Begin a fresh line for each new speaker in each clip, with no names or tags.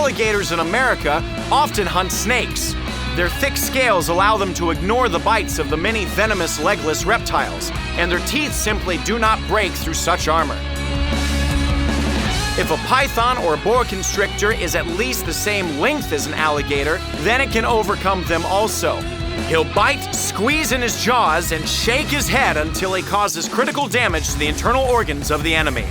alligators in America often hunt snakes. Their thick scales allow them to ignore the bites of the many venomous legless reptiles, and their teeth simply do not break through such armor. If a python or boa constrictor is at least the same length as an alligator, then it can overcome them also. He'll bite, squeeze in his jaws, and shake his head until he causes critical damage to the internal organs of the enemy.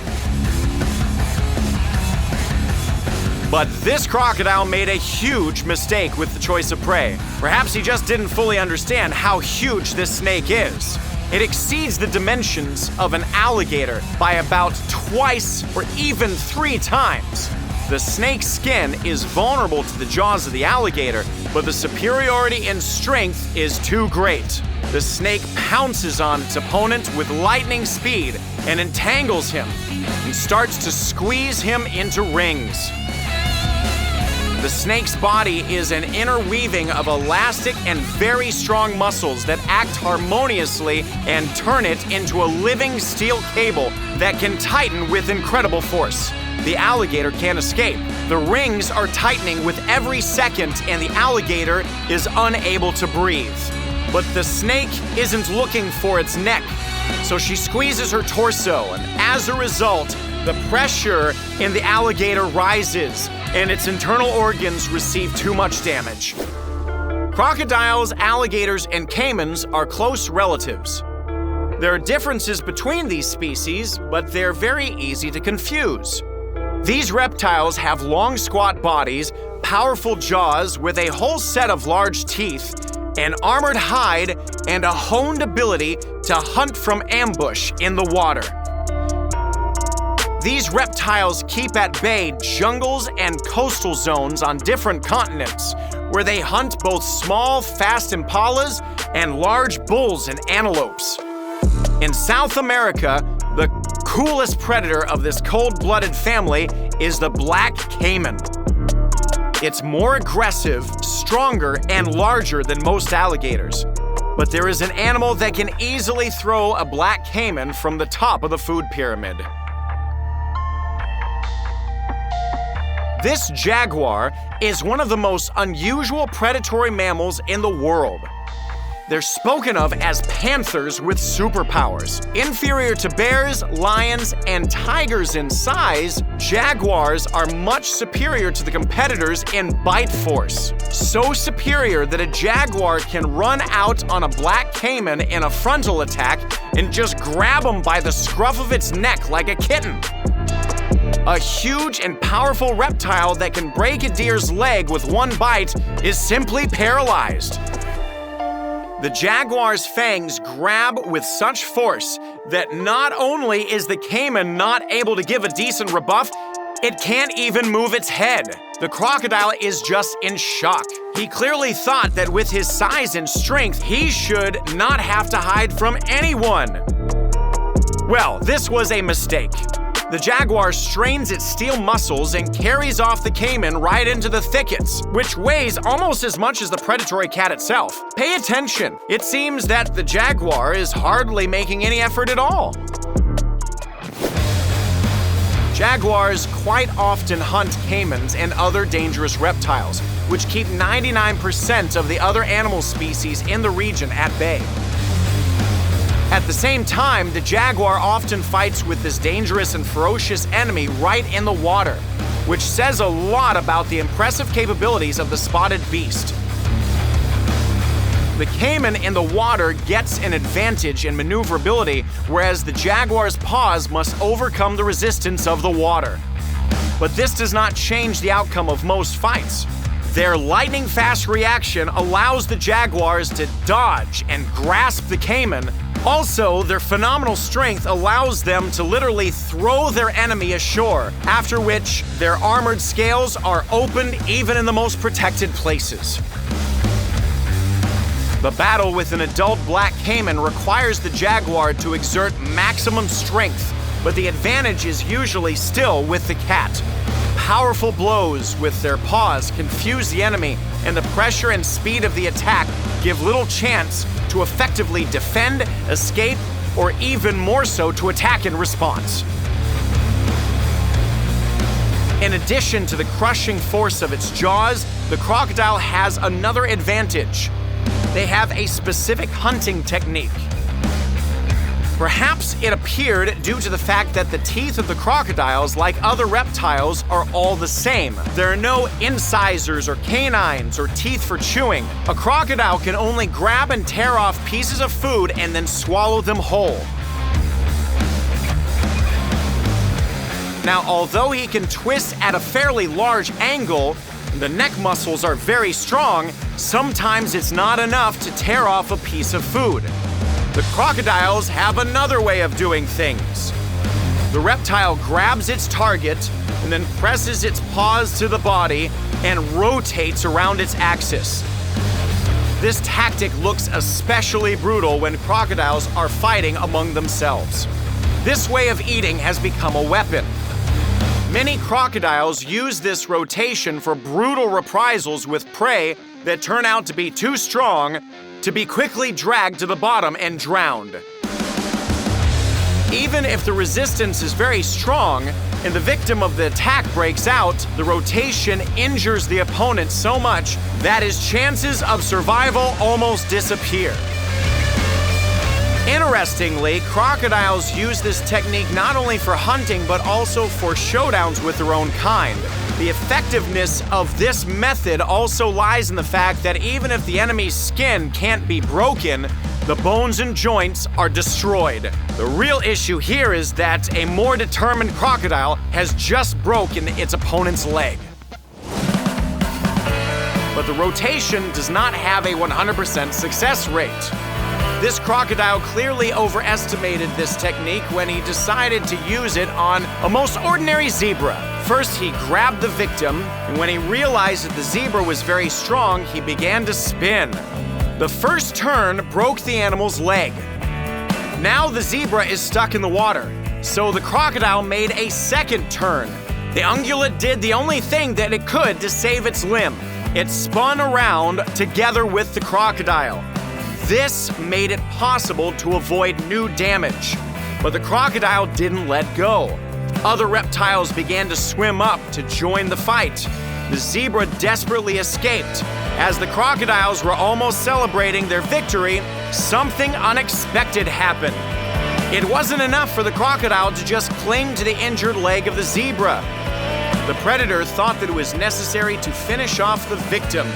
But this crocodile made a huge mistake with the choice of prey. Perhaps he just didn't fully understand how huge this snake is. It exceeds the dimensions of an alligator by about twice or even 3 times. The snake's skin is vulnerable to the jaws of the alligator, but the superiority in strength is too great. The snake pounces on its opponent with lightning speed and entangles him and starts to squeeze him into rings. The snake's body is an interweaving of elastic and very strong muscles that act harmoniously and turn it into a living steel cable that can tighten with incredible force. The alligator can't escape. The rings are tightening with every second, and the alligator is unable to breathe. But the snake isn't looking for its neck, so she squeezes her torso, and as a result, the pressure in the alligator rises, and its internal organs receive too much damage. Crocodiles, alligators, and caymans are close relatives. There are differences between these species, but they're very easy to confuse. These reptiles have long, squat bodies, powerful jaws with a whole set of large teeth, an armored hide, and a honed ability to hunt from ambush in the water. These reptiles keep at bay jungles and coastal zones on different continents, where they hunt both small, fast impalas and large bulls and antelopes. In South America, the coolest predator of this cold-blooded family is the black cayman. It's more aggressive, stronger, and larger than most alligators. But there is an animal that can easily throw a black cayman from the top of the food pyramid. This jaguar is one of the most unusual predatory mammals in the world. They're spoken of as panthers with superpowers. Inferior to bears, lions, and tigers in size, jaguars are much superior to the competitors in bite force. So superior that a jaguar can run out on a black cayman in a frontal attack and just grab him by the scruff of its neck like a kitten. A huge and powerful reptile that can break a deer's leg with one bite is simply paralyzed. The jaguar's fangs grab with such force that not only is the cayman not able to give a decent rebuff, it can't even move its head. The crocodile is just in shock. He clearly thought that with his size and strength, he should not have to hide from anyone. Well, this was a mistake. The jaguar strains its steel muscles and carries off the cayman right into the thickets, which weighs almost as much as the predatory cat itself. Pay attention. It seems that the jaguar is hardly making any effort at all. Jaguars quite often hunt caymans and other dangerous reptiles, which keep 99% of the other animal species in the region at bay. At the same time, the jaguar often fights with this dangerous and ferocious enemy right in the water, which says a lot about the impressive capabilities of the spotted beast. The cayman in the water gets an advantage in maneuverability, whereas the jaguar's paws must overcome the resistance of the water. But this does not change the outcome of most fights. Their lightning-fast reaction allows the jaguars to dodge and grasp the cayman. Also, their phenomenal strength allows them to literally throw their enemy ashore, after which their armored scales are opened even in the most protected places. The battle with an adult black cayman requires the jaguar to exert maximum strength, but the advantage is usually still with the cat. Powerful blows with their paws confuse the enemy, and the pressure and speed of the attack give little chance to effectively defend, escape, or even more so to attack in response. In addition to the crushing force of its jaws, the crocodile has another advantage. They have a specific hunting technique. Perhaps it appeared due to the fact that the teeth of the crocodiles, like other reptiles, are all the same. There are no incisors or canines or teeth for chewing. A crocodile can only grab and tear off pieces of food and then swallow them whole. Now, although he can twist at a fairly large angle, the neck muscles are very strong, sometimes it's not enough to tear off a piece of food. The crocodiles have another way of doing things. The reptile grabs its target and then presses its paws to the body and rotates around its axis. This tactic looks especially brutal when crocodiles are fighting among themselves. This way of eating has become a weapon. Many crocodiles use this rotation for brutal reprisals with prey that turn out to be too strong to be quickly dragged to the bottom and drowned. Even if the resistance is very strong and the victim of the attack breaks out, the rotation injures the opponent so much that his chances of survival almost disappear. Interestingly, crocodiles use this technique not only for hunting but also for showdowns with their own kind. The effectiveness of this method also lies in the fact that even if the enemy's skin can't be broken, the bones and joints are destroyed. The real issue here is that a more determined crocodile has just broken its opponent's leg. But the rotation does not have a 100% success rate. This crocodile clearly overestimated this technique when he decided to use it on a most ordinary zebra. First, he grabbed the victim, and when he realized that the zebra was very strong, he began to spin. The first turn broke the animal's leg. Now the zebra is stuck in the water, so the crocodile made a second turn. The ungulate did the only thing that it could to save its limb. It spun around together with the crocodile. This made it possible to avoid new damage, but the crocodile didn't let go. Other reptiles began to swim up to join the fight. The zebra desperately escaped. As the crocodiles were almost celebrating their victory, something unexpected happened. It wasn't enough for the crocodile to just cling to the injured leg of the zebra. The predator thought that it was necessary to finish off the victim.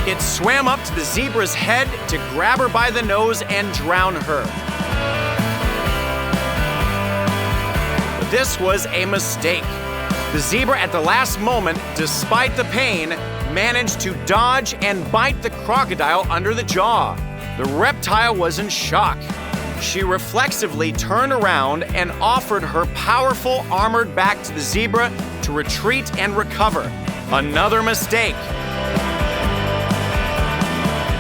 It swam up to the zebra's head to grab her by the nose and drown her. But this was a mistake. The zebra at the last moment, despite the pain, managed to dodge and bite the crocodile under the jaw. The reptile was in shock. She reflexively turned around and offered her powerful armored back to the zebra to retreat and recover. Another mistake.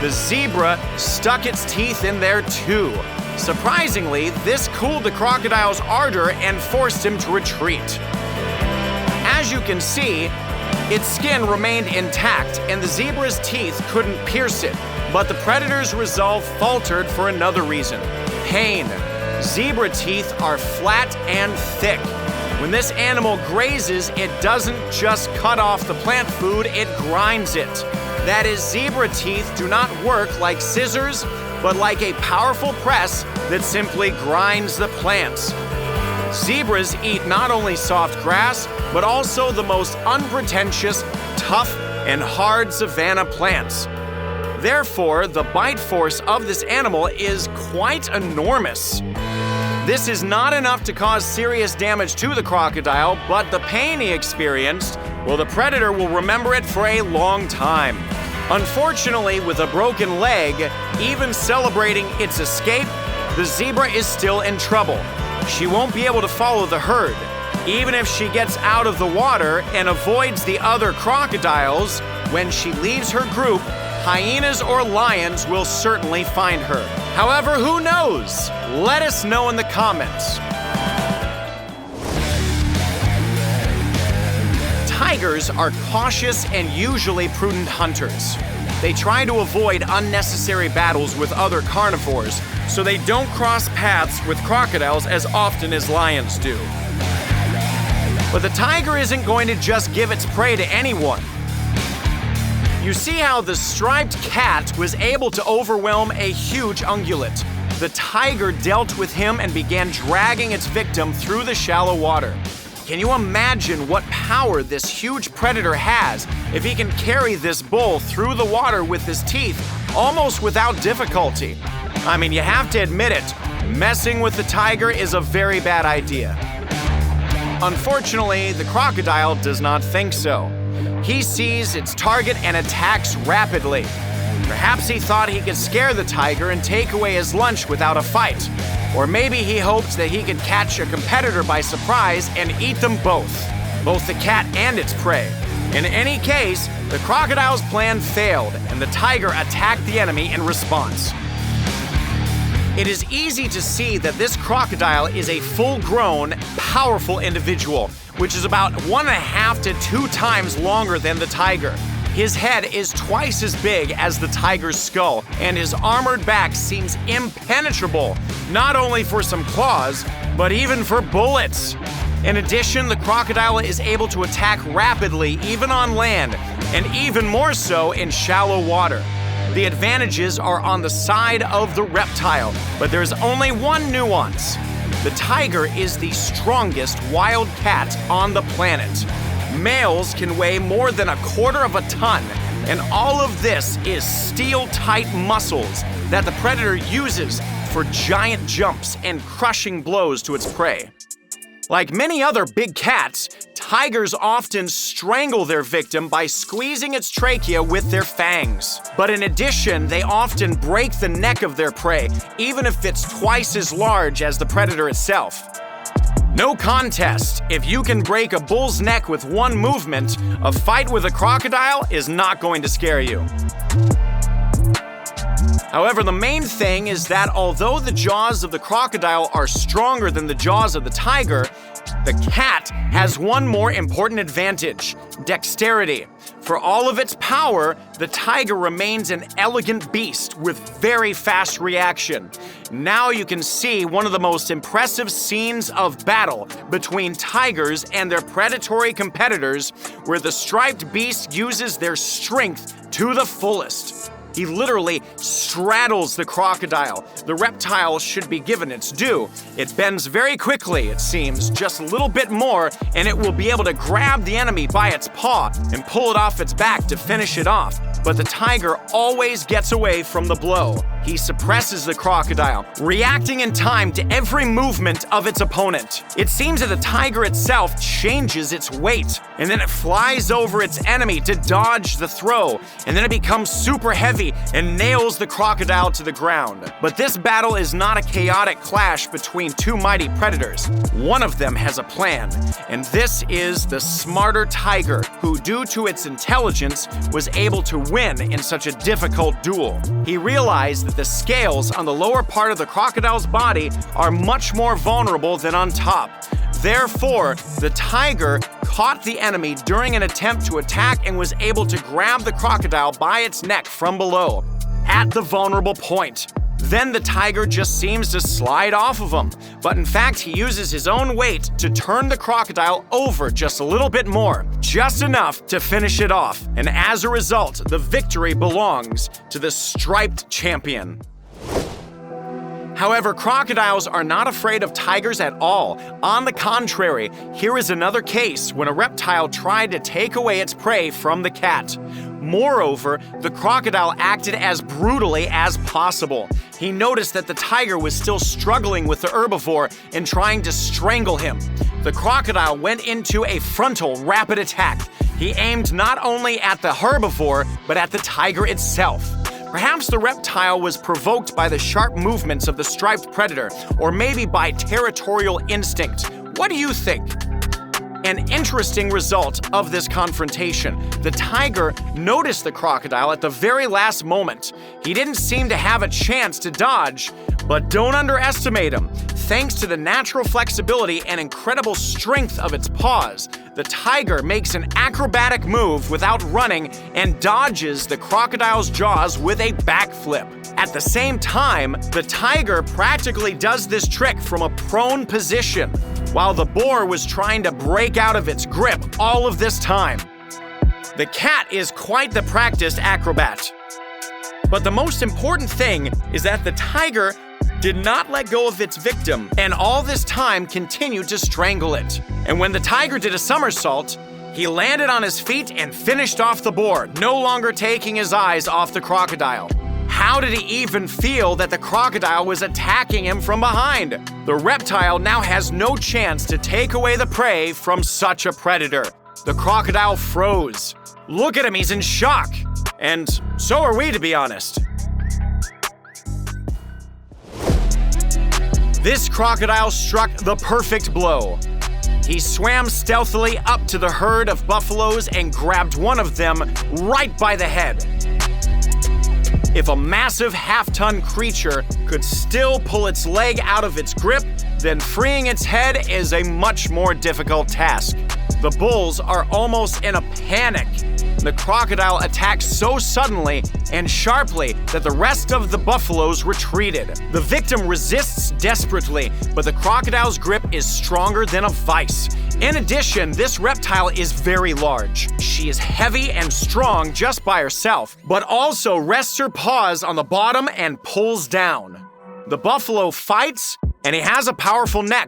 The zebra stuck its teeth in there too. Surprisingly, this cooled the crocodile's ardor and forced him to retreat. As you can see, its skin remained intact and the zebra's teeth couldn't pierce it. But the predator's resolve faltered for another reason: pain. Zebra teeth are flat and thick. When this animal grazes, it doesn't just cut off the plant food, it grinds it. That is, zebra teeth do not work like scissors, but like a powerful press that simply grinds the plants. Zebras eat not only soft grass, but also the most unpretentious, tough, and hard savanna plants. Therefore, the bite force of this animal is quite enormous. This is not enough to cause serious damage to the crocodile, but the pain he experienced, well, the predator will remember it for a long time. Unfortunately, with a broken leg, even celebrating its escape, the zebra is still in trouble. She won't be able to follow the herd. Even if she gets out of the water and avoids the other crocodiles, when she leaves her group, hyenas or lions will certainly find her. However, who knows? Let us know in the comments. Tigers are cautious and usually prudent hunters. They try to avoid unnecessary battles with other carnivores, so they don't cross paths with crocodiles as often as lions do. But the tiger isn't going to just give its prey to anyone. You see how the striped cat was able to overwhelm a huge ungulate. The tiger dealt with him and began dragging its victim through the shallow water. Can you imagine what power this huge predator has if he can carry this bull through the water with his teeth almost without difficulty? I mean, you have to admit it, messing with the tiger is a very bad idea. Unfortunately, the crocodile does not think so. He sees its target and attacks rapidly. Perhaps he thought he could scare the tiger and take away his lunch without a fight. Or maybe he hoped that he could catch a competitor by surprise and eat them both the cat and its prey. In any case, the crocodile's plan failed and the tiger attacked the enemy in response. It is easy to see that this crocodile is a full-grown, powerful individual, which is about 1.5 to 2 times longer than the tiger. His head is twice as big as the tiger's skull, and his armored back seems impenetrable, not only for some claws, but even for bullets. In addition, the crocodile is able to attack rapidly even on land, and even more so in shallow water. The advantages are on the side of the reptile, but there's only one nuance. The tiger is the strongest wild cat on the planet. Males can weigh more than 1/4 ton, and all of this is steel-tight muscles that the predator uses for giant jumps and crushing blows to its prey. Like many other big cats, tigers often strangle their victim by squeezing its trachea with their fangs. But in addition, they often break the neck of their prey, even if it's twice as large as the predator itself. No contest. If you can break a bull's neck with one movement, a fight with a crocodile is not going to scare you. However, the main thing is that although the jaws of the crocodile are stronger than the jaws of the tiger, the cat has one more important advantage: dexterity. For all of its power, the tiger remains an elegant beast with very fast reaction. Now you can see one of the most impressive scenes of battle between tigers and their predatory competitors, where the striped beast uses their strength to the fullest. He literally straddles the crocodile. The reptile should be given its due. It bends very quickly, it seems, just a little bit more, and it will be able to grab the enemy by its paw and pull it off its back to finish it off. But the tiger always gets away from the blow. He suppresses the crocodile, reacting in time to every movement of its opponent. It seems that the tiger itself changes its weight, and then it flies over its enemy to dodge the throw, and then it becomes super heavy and nails the crocodile to the ground. But this battle is not a chaotic clash between two mighty predators. One of them has a plan, and this is the smarter tiger, who, due to its intelligence, was able to win in such a difficult duel. He realized that the scales on the lower part of the crocodile's body are much more vulnerable than on top. Therefore, the tiger caught the enemy during an attempt to attack and was able to grab the crocodile by its neck from below, at the vulnerable point. Then the tiger just seems to slide off of him, but in fact he uses his own weight to turn the crocodile over just a little bit more, just enough to finish it off, and as a result, the victory belongs to the striped champion. However, crocodiles are not afraid of tigers at all. On the contrary, here is another case when a reptile tried to take away its prey from the cat. Moreover, the crocodile acted as brutally as possible. He noticed that the tiger was still struggling with the herbivore and trying to strangle him. The crocodile went into a frontal rapid attack. He aimed not only at the herbivore, but at the tiger itself. Perhaps the reptile was provoked by the sharp movements of the striped predator, or maybe by territorial instinct. What do you think? An interesting result of this confrontation. The tiger noticed the crocodile at the very last moment. He didn't seem to have a chance to dodge, but don't underestimate him. Thanks to the natural flexibility and incredible strength of its paws, the tiger makes an acrobatic move without running and dodges the crocodile's jaws with a backflip. At the same time, the tiger practically does this trick from a prone position. while the boar was trying to break out of its grip all of this time. The cat is quite the practiced acrobat. But the most important thing is that the tiger did not let go of its victim, and all this time continued to strangle it. And when the tiger did a somersault, he landed on his feet and finished off the boar, no longer taking his eyes off the crocodile. How did he even feel that the crocodile was attacking him from behind? The reptile now has no chance to take away the prey from such a predator. The crocodile froze. Look at him, he's in shock. And so are we, to be honest. This crocodile struck the perfect blow. He swam stealthily up to the herd of buffaloes and grabbed one of them right by the head. If a massive half-ton creature could still pull its leg out of its grip, then freeing its head is a much more difficult task. The bulls are almost in a panic. The crocodile attacks so suddenly and sharply that the rest of the buffaloes retreated. The victim resists desperately, but the crocodile's grip is stronger than a vice. In addition, this reptile is very large. She is heavy and strong just by herself, but also rests her paws on the bottom and pulls down. The buffalo fights, and he has a powerful neck.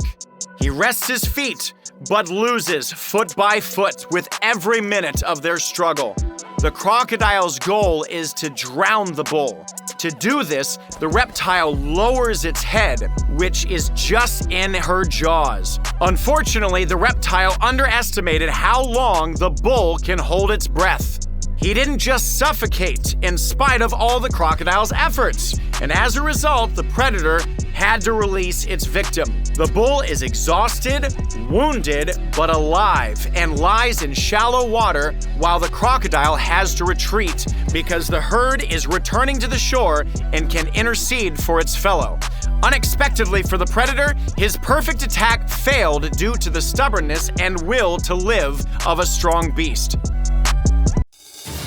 He rests his feet, but loses foot by foot with every minute of their struggle. The crocodile's goal is to drown the bull. To do this, the reptile lowers its head, which is just in her jaws. Unfortunately, the reptile underestimated how long the bull can hold its breath. He didn't just suffocate in spite of all the crocodile's efforts, and as a result, the predator had to release its victim. The bull is exhausted, wounded, but alive, and lies in shallow water while the crocodile has to retreat because the herd is returning to the shore and can intercede for its fellow. Unexpectedly for the predator, his perfect attack failed due to the stubbornness and will to live of a strong beast.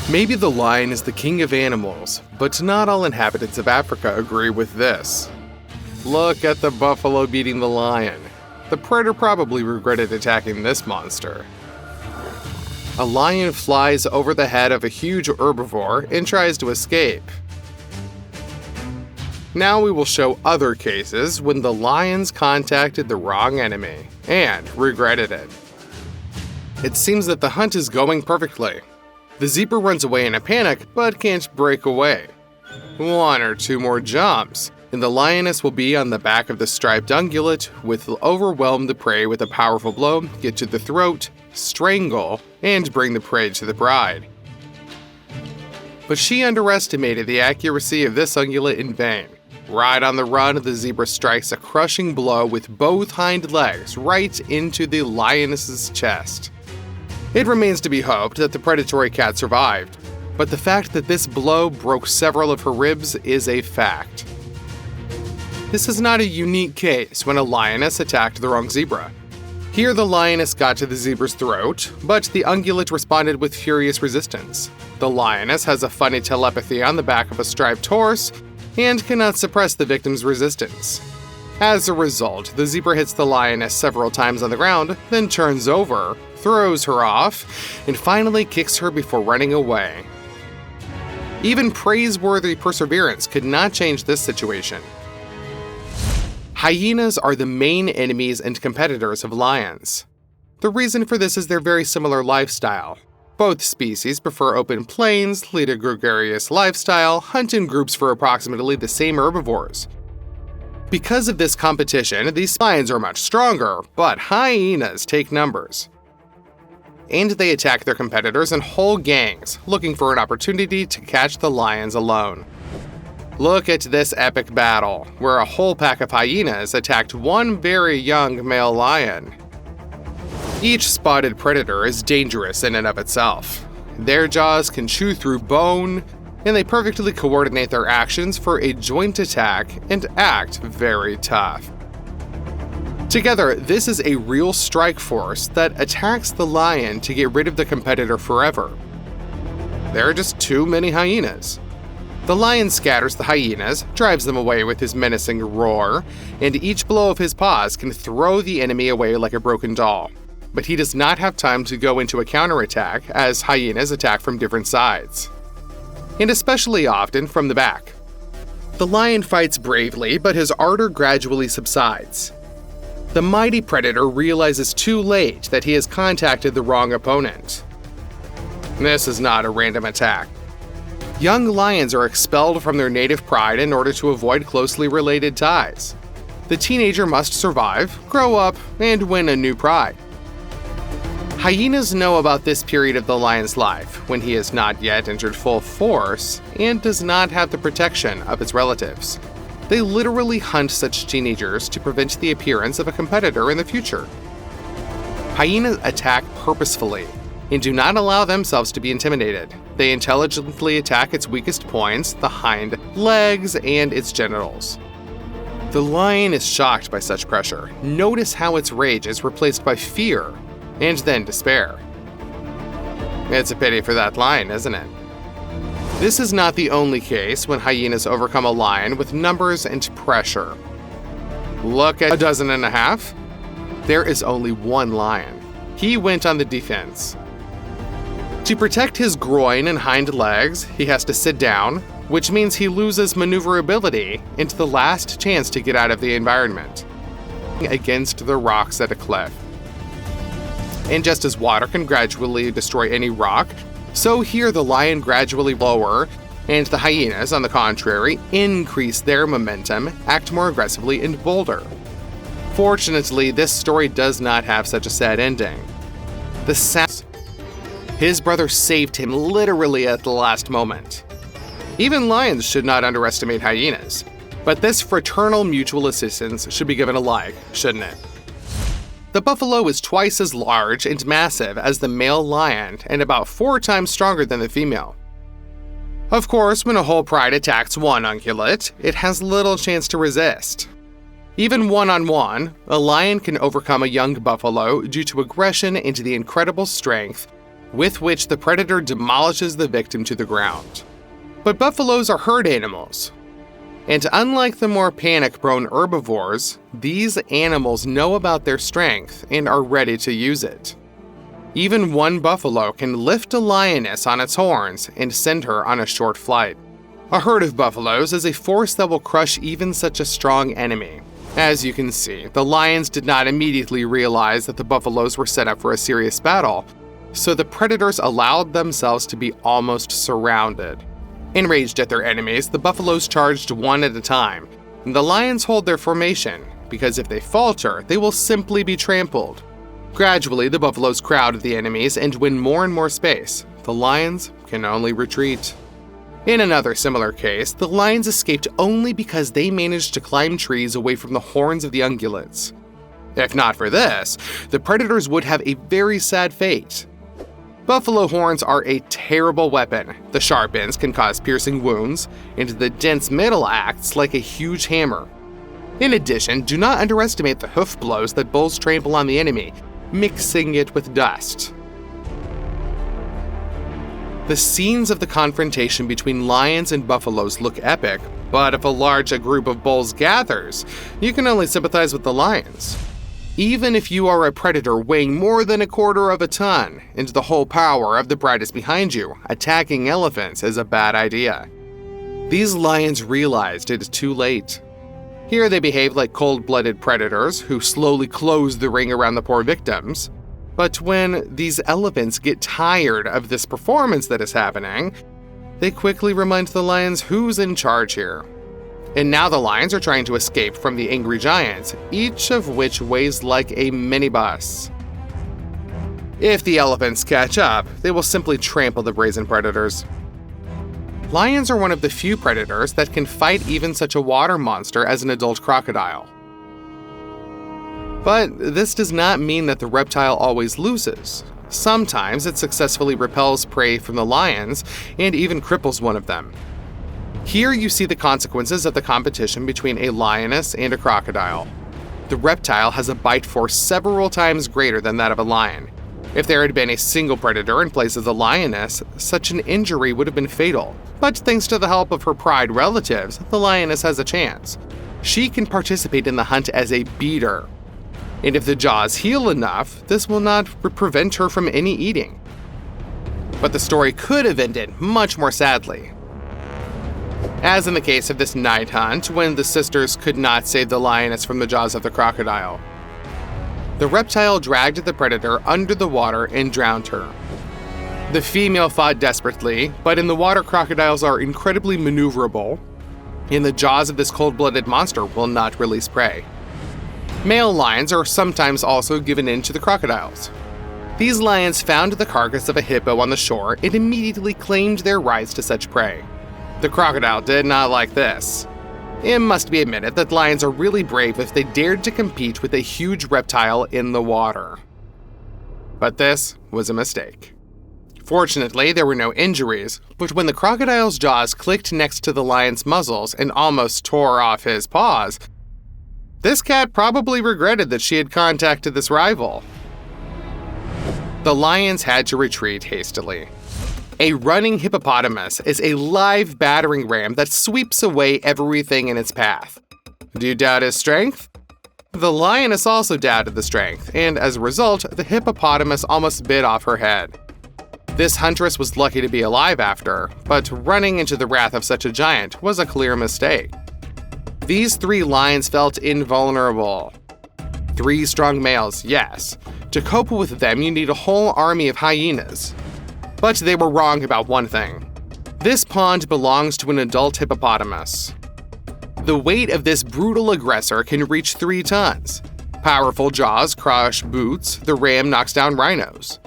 Maybe the lion is the king of animals, but not all inhabitants of Africa agree with this. Look at the buffalo beating the lion. The predator probably regretted attacking this monster. A lion flies over the head of a huge herbivore and tries to escape. Now we will show other cases when the lions contacted the wrong enemy and regretted it. It seems that the hunt is going perfectly. The zebra runs away in a panic, but can't break away. 1 or 2 more jumps, and the lioness will be on the back of the striped ungulate, with overwhelm the prey with a powerful blow, get to the throat, strangle, and bring the prey to the bride. But she underestimated the accuracy of this ungulate in vain. Right on the run, the zebra strikes a crushing blow with both hind legs right into the lioness's chest. It remains to be hoped that the predatory cat survived, but the fact that this blow broke several of her ribs is a fact. This is not a unique case when a lioness attacked the wrong zebra. Here the lioness got to the zebra's throat, but the ungulate responded with furious resistance. The lioness has a funny telepathy on the back of a striped horse and cannot suppress the victim's resistance. As a result, the zebra hits the lioness several times on the ground, then turns over, throws her off, and finally kicks her before running away. Even praiseworthy perseverance could not change this situation. Hyenas are the main enemies and competitors of lions. The reason for this is their very similar lifestyle. Both species prefer open plains, lead a gregarious lifestyle, hunt in groups for approximately the same herbivores. Because of this competition, these lions are much stronger, but hyenas take numbers. And they attack their competitors in whole gangs, looking for an opportunity to catch the lions alone. Look at this epic battle, where a whole pack of hyenas attacked one very young male lion. Each spotted predator is dangerous in and of itself. Their jaws can chew through bone, and they perfectly coordinate their actions for a joint attack and act very tough. Together, this is a real strike force that attacks the lion to get rid of the competitor forever. There are just too many hyenas. The lion scatters the hyenas, drives them away with his menacing roar, and each blow of his paws can throw the enemy away like a broken doll. But he does not have time to go into a counterattack, as hyenas attack from different sides, and especially often from the back. The lion fights bravely, but his ardor gradually subsides. The mighty predator realizes too late that he has contacted the wrong opponent. This is not a random attack. Young lions are expelled from their native pride in order to avoid closely related ties. The teenager must survive, grow up, and win a new pride. Hyenas know about this period of the lion's life, when he has not yet entered full force and does not have the protection of his relatives. They literally hunt such teenagers to prevent the appearance of a competitor in the future. Hyenas attack purposefully and do not allow themselves to be intimidated. They intelligently attack its weakest points, the hind legs, and its genitals. The lion is shocked by such pressure. Notice how its rage is replaced by fear and then despair. It's a pity for that lion, isn't it? This is not the only case when hyenas overcome a lion with numbers and pressure. Look at 12.5. There is only one lion. He went on the defense. To protect his groin and hind legs, he has to sit down, which means he loses maneuverability and the last chance to get out of the environment against the rocks at a cliff. And just as water can gradually destroy any rock, so here the lion gradually lower, and the hyenas, on the contrary, increase their momentum, act more aggressively, and bolder. Fortunately, this story does not have such a sad ending. His brother saved him literally at the last moment. Even lions should not underestimate hyenas, but this fraternal mutual assistance should be given a like, shouldn't it? The buffalo is twice as large and massive as the male lion and about 4 times stronger than the female. Of course, when a whole pride attacks one ungulate, it has little chance to resist. Even one-on-one, a lion can overcome a young buffalo due to aggression and the incredible strength with which the predator demolishes the victim to the ground. But buffaloes are herd animals. And unlike the more panic-prone herbivores, these animals know about their strength and are ready to use it. Even one buffalo can lift a lioness on its horns and send her on a short flight. A herd of buffaloes is a force that will crush even such a strong enemy. As you can see, the lions did not immediately realize that the buffaloes were set up for a serious battle, so the predators allowed themselves to be almost surrounded. Enraged at their enemies, the buffaloes charged one at a time. The lions hold their formation, because if they falter, they will simply be trampled. Gradually, the buffaloes crowd the enemies and win more and more space. The lions can only retreat. In another similar case, the lions escaped only because they managed to climb trees away from the horns of the ungulates. If not for this, the predators would have a very sad fate. Buffalo horns are a terrible weapon. The sharp ends can cause piercing wounds, and the dense middle acts like a huge hammer. In addition, do not underestimate the hoof blows that bulls trample on the enemy, mixing it with dust. The scenes of the confrontation between lions and buffaloes look epic, but if a large group of bulls gathers, you can only sympathize with the lions. Even if you are a predator weighing more than 1/4 of a ton, and the whole power of the pride is behind you, attacking elephants is a bad idea. These lions realized it too late. Here they behave like cold-blooded predators who slowly close the ring around the poor victims. But when these elephants get tired of this performance that is happening, they quickly remind the lions who's in charge here. And now the lions are trying to escape from the angry giants, each of which weighs like a minibus. If the elephants catch up, they will simply trample the brazen predators. Lions are one of the few predators that can fight even such a water monster as an adult crocodile. But this does not mean that the reptile always loses. Sometimes it successfully repels prey from the lions and even cripples one of them. Here you see the consequences of the competition between a lioness and a crocodile. The reptile has a bite force several times greater than that of a lion, If there had been a single predator in place of the lioness, such an injury would have been fatal. But thanks to the help of her pride relatives, the lioness has a chance. She can participate in the hunt as a beater. And if the jaws heal enough, this will not prevent her from any eating. But the story could have ended much more sadly. As in the case of this night hunt, when the sisters could not save the lioness from the jaws of the crocodile. The reptile dragged the predator under the water and drowned her. The female fought desperately, but in the water, crocodiles are incredibly maneuverable, and the jaws of this cold-blooded monster will not release prey. Male lions are sometimes also given in to the crocodiles. These lions found the carcass of a hippo on the shore and immediately claimed their rights to such prey. The crocodile did not like this. It must be admitted that lions are really brave if they dared to compete with a huge reptile in the water. But this was a mistake. Fortunately, there were no injuries, but when the crocodile's jaws clicked next to the lion's muzzles and almost tore off his paws, this cat probably regretted that she had contacted this rival. The lions had to retreat hastily. A running hippopotamus is a live battering ram that sweeps away everything in its path. Do you doubt his strength? The lioness also doubted the strength, and as a result, the hippopotamus almost bit off her head. This huntress was lucky to be alive after, but running into the wrath of such a giant was a clear mistake. These 3 lions felt invulnerable. 3 strong males, yes. To cope with them, you need a whole army of hyenas. But they were wrong about one thing. This pond belongs to an adult hippopotamus. The weight of this brutal aggressor can reach 3 tons. Powerful jaws crush boots, the ram knocks down rhinos.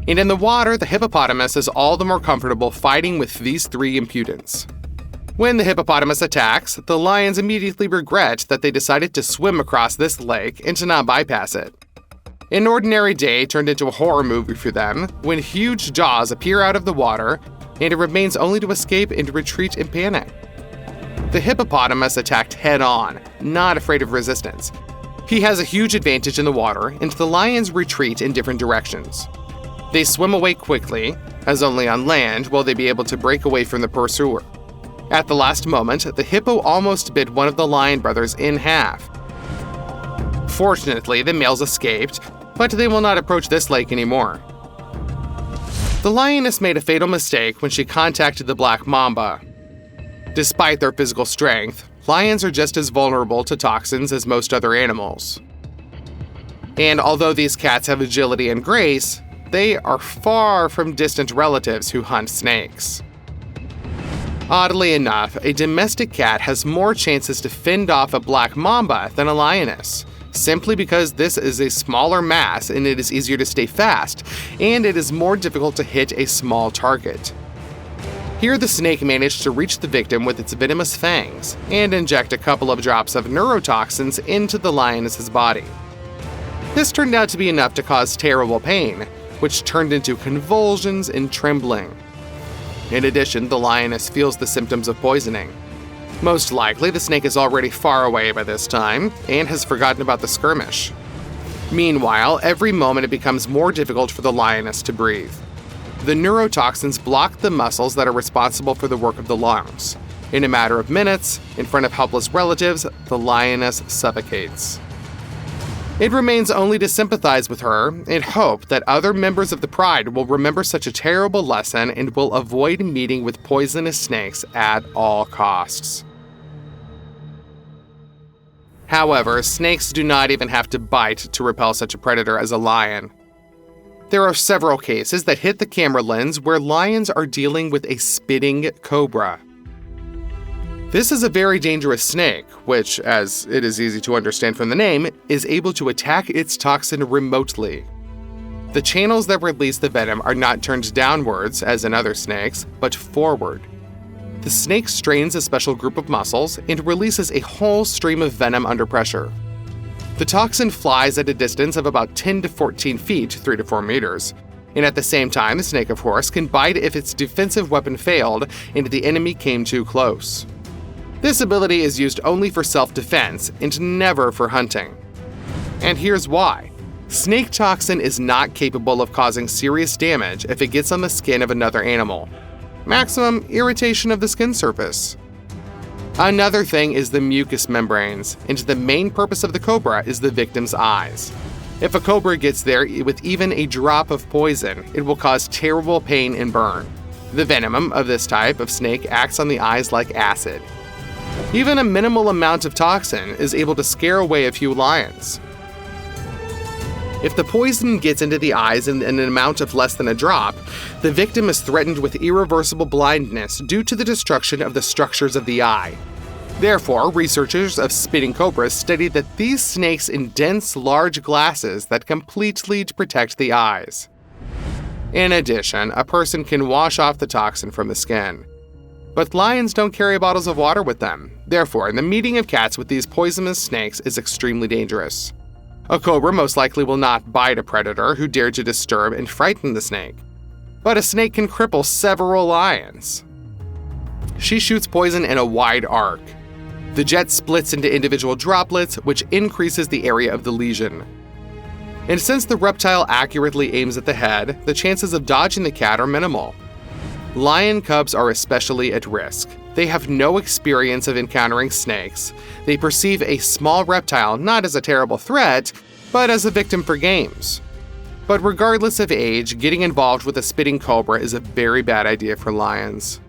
And in the water, the hippopotamus is all the more comfortable fighting with these 3 impudents. When the hippopotamus attacks, the lions immediately regret that they decided to swim across this lake and to not bypass it. An ordinary day turned into a horror movie for them when huge jaws appear out of the water, and it remains only to escape and retreat in panic. The hippopotamus attacked head-on, not afraid of resistance. He has a huge advantage in the water, and the lions retreat in different directions. They swim away quickly, as only on land will they be able to break away from the pursuer. At the last moment, the hippo almost bit one of the lion brothers in half. Fortunately, the males escaped, but they will not approach this lake anymore. The lioness made a fatal mistake when she contacted the black mamba. Despite their physical strength, lions are just as vulnerable to toxins as most other animals. And although these cats have agility and grace, they are far from distant relatives who hunt snakes. Oddly enough, a domestic cat has more chances to fend off a black mamba than a lioness, simply because this is a smaller mass and it is easier to stay fast, and it is more difficult to hit a small target. Here the snake managed to reach the victim with its venomous fangs and inject a couple of drops of neurotoxins into the lioness's body. This turned out to be enough to cause terrible pain, which turned into convulsions and trembling. In addition, the lioness feels the symptoms of poisoning. Most likely, the snake is already far away by this time and has forgotten about the skirmish. Meanwhile, every moment it becomes more difficult for the lioness to breathe. The neurotoxins block the muscles that are responsible for the work of the lungs. In a matter of minutes, in front of helpless relatives, the lioness suffocates. It remains only to sympathize with her and hope that other members of the pride will remember such a terrible lesson and will avoid meeting with poisonous snakes at all costs. However, snakes do not even have to bite to repel such a predator as a lion. There are several cases that hit the camera lens where lions are dealing with a spitting cobra. This is a very dangerous snake, which, as it is easy to understand from the name, is able to attack its toxin remotely. The channels that release the venom are not turned downwards, as in other snakes, but forward. The snake strains a special group of muscles and releases a whole stream of venom under pressure. The toxin flies at a distance of about 10 to 14 feet, 3 to 4 meters, and at the same time, the snake, of course, can bite if its defensive weapon failed and the enemy came too close. This ability is used only for self-defense and never for hunting. And here's why. Snake toxin is not capable of causing serious damage if it gets on the skin of another animal. Maximum irritation of the skin surface. Another thing is the mucous membranes, and the main purpose of the cobra is the victim's eyes. If a cobra gets there with even a drop of poison, it will cause terrible pain and burn. The venom of this type of snake acts on the eyes like acid. Even a minimal amount of toxin is able to scare away a few lions. If the poison gets into the eyes in an amount of less than a drop, the victim is threatened with irreversible blindness due to the destruction of the structures of the eye. Therefore, researchers of spitting cobras studied that these snakes indense large glasses that completely protect the eyes. In addition, a person can wash off the toxin from the skin. But lions don't carry bottles of water with them. Therefore, the meeting of cats with these poisonous snakes is extremely dangerous. A cobra most likely will not bite a predator who dared to disturb and frighten the snake. But a snake can cripple several lions. She shoots poison in a wide arc. The jet splits into individual droplets, which increases the area of the lesion. And since the reptile accurately aims at the head, the chances of dodging the cat are minimal. Lion cubs are especially at risk. They have no experience of encountering snakes. They perceive a small reptile not as a terrible threat, but as a victim for games. But regardless of age, getting involved with a spitting cobra is a very bad idea for lions.